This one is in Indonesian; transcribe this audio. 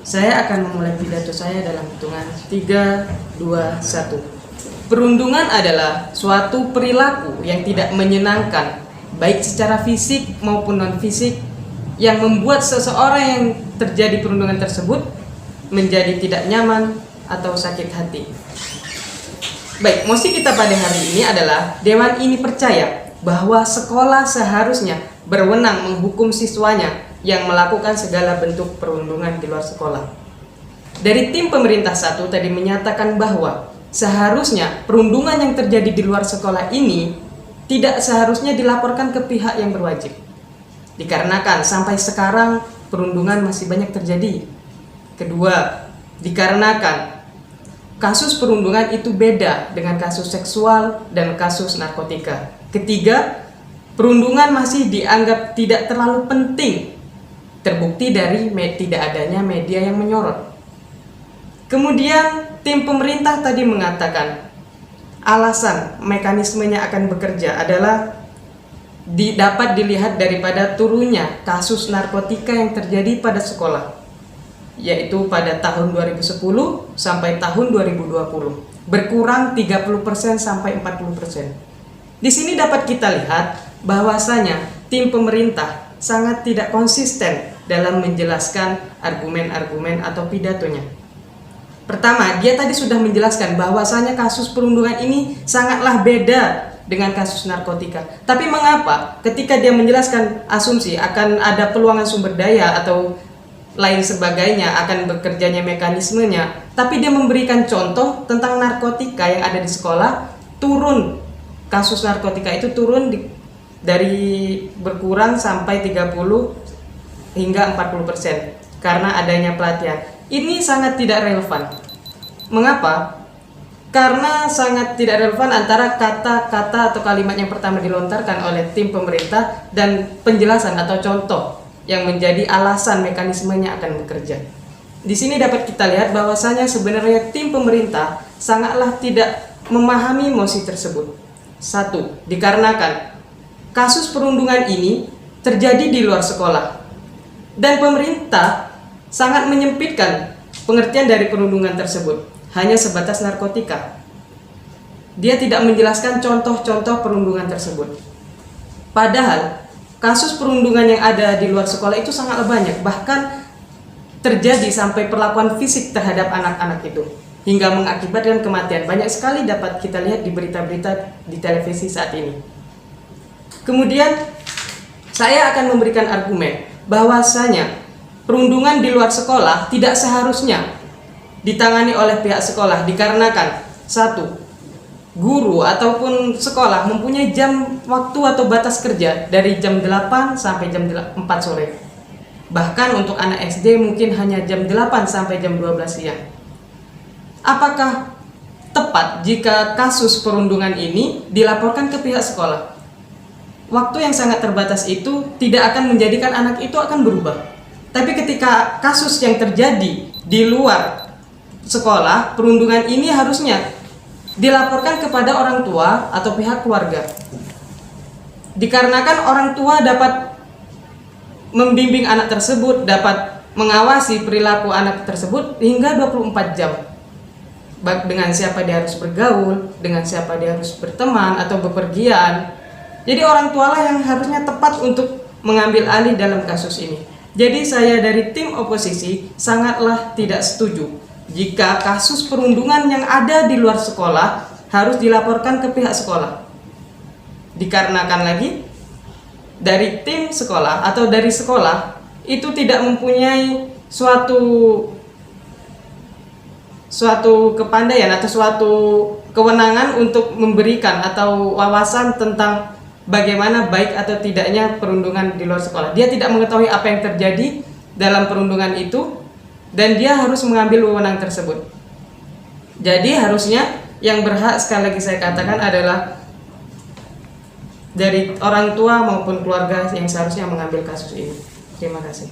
Saya akan memulai pidato saya dalam hitungan 3, 2, 1. Perundungan adalah suatu perilaku yang tidak menyenangkan, baik secara fisik maupun non-fisik, yang membuat seseorang yang terjadi perundungan tersebut menjadi tidak nyaman atau sakit hati. Baik, mosi kita pada hari ini adalah Dewan ini percaya bahwa sekolah seharusnya berwenang menghukum siswanya yang melakukan segala bentuk perundungan di luar sekolah. Dari tim pemerintah 1 tadi menyatakan bahwa seharusnya perundungan yang terjadi di luar sekolah ini tidak seharusnya dilaporkan ke pihak yang berwajib. Dikarenakan sampai sekarang perundungan masih banyak terjadi. Kedua, dikarenakan kasus perundungan itu beda dengan kasus seksual dan kasus narkotika. Ketiga, perundungan masih dianggap tidak terlalu penting, terbukti dari tidak adanya media yang menyorot. Kemudian tim pemerintah tadi mengatakan alasan mekanismenya akan bekerja adalah dapat dilihat daripada turunnya kasus narkotika yang terjadi pada sekolah, yaitu pada tahun 2010 sampai tahun 2020 berkurang 30% sampai 40%. Di sini dapat kita lihat bahwasanya tim pemerintah sangat tidak konsisten dalam menjelaskan argumen-argumen atau pidatonya. Pertama, dia tadi sudah menjelaskan bahwasanya kasus perundungan ini sangatlah beda dengan kasus narkotika. Tapi mengapa ketika dia menjelaskan asumsi akan ada peluangan sumber daya atau lain sebagainya akan bekerjanya mekanismenya, tapi dia memberikan contoh tentang narkotika yang ada di sekolah, turun kasus narkotika itu turun dari berkurang sampai 30 hingga 40% karena adanya pelatihan. Ini sangat tidak relevan. Mengapa? Karena sangat tidak relevan antara kata-kata atau kalimat yang pertama dilontarkan oleh tim pemerintah dan penjelasan atau contoh yang menjadi alasan mekanismenya akan bekerja. Di sini dapat kita lihat bahwasanya sebenarnya tim pemerintah sangatlah tidak memahami mosi tersebut. 1. Dikarenakan kasus perundungan ini terjadi di luar sekolah dan pemerintah sangat menyempitkan pengertian dari perundungan tersebut, hanya sebatas narkotika. Dia tidak menjelaskan contoh-contoh perundungan tersebut. Padahal kasus perundungan yang ada di luar sekolah itu sangat banyak, bahkan terjadi sampai perlakuan fisik terhadap anak-anak itu hingga mengakibatkan kematian. Banyak sekali dapat kita lihat di berita-berita di televisi saat ini. Kemudian saya akan memberikan argumen bahwasanya perundungan di luar sekolah tidak seharusnya ditangani oleh pihak sekolah dikarenakan 1. Guru ataupun sekolah mempunyai jam waktu atau batas kerja dari jam 8 sampai jam 4 sore. Bahkan untuk anak SD mungkin hanya jam 8 sampai jam 12 siang. Apakah tepat jika kasus perundungan ini dilaporkan ke pihak sekolah? Waktu yang sangat terbatas itu tidak akan menjadikan anak itu akan berubah. Tapi ketika kasus yang terjadi di luar sekolah, perundungan ini harusnya dilaporkan kepada orang tua atau pihak keluarga. Dikarenakan orang tua dapat membimbing anak tersebut, dapat mengawasi perilaku anak tersebut hingga 24 jam. Dengan siapa dia harus bergaul, dengan siapa dia harus berteman atau bepergian. Jadi orang tualah yang harusnya tepat untuk mengambil alih dalam kasus ini. Jadi saya dari tim oposisi sangatlah tidak setuju jika kasus perundungan yang ada di luar sekolah harus dilaporkan ke pihak sekolah. Dikarenakan lagi dari tim sekolah atau dari sekolah itu tidak mempunyai suatu kepandaian atau suatu kewenangan untuk memberikan atau wawasan tentang bagaimana baik atau tidaknya perundungan di luar sekolah. Dia tidak mengetahui apa yang terjadi dalam perundungan itu dan dia harus mengambil wewenang tersebut. Jadi harusnya yang berhak, sekali lagi saya katakan, adalah dari orang tua maupun keluarga yang seharusnya mengambil kasus ini. Terima kasih.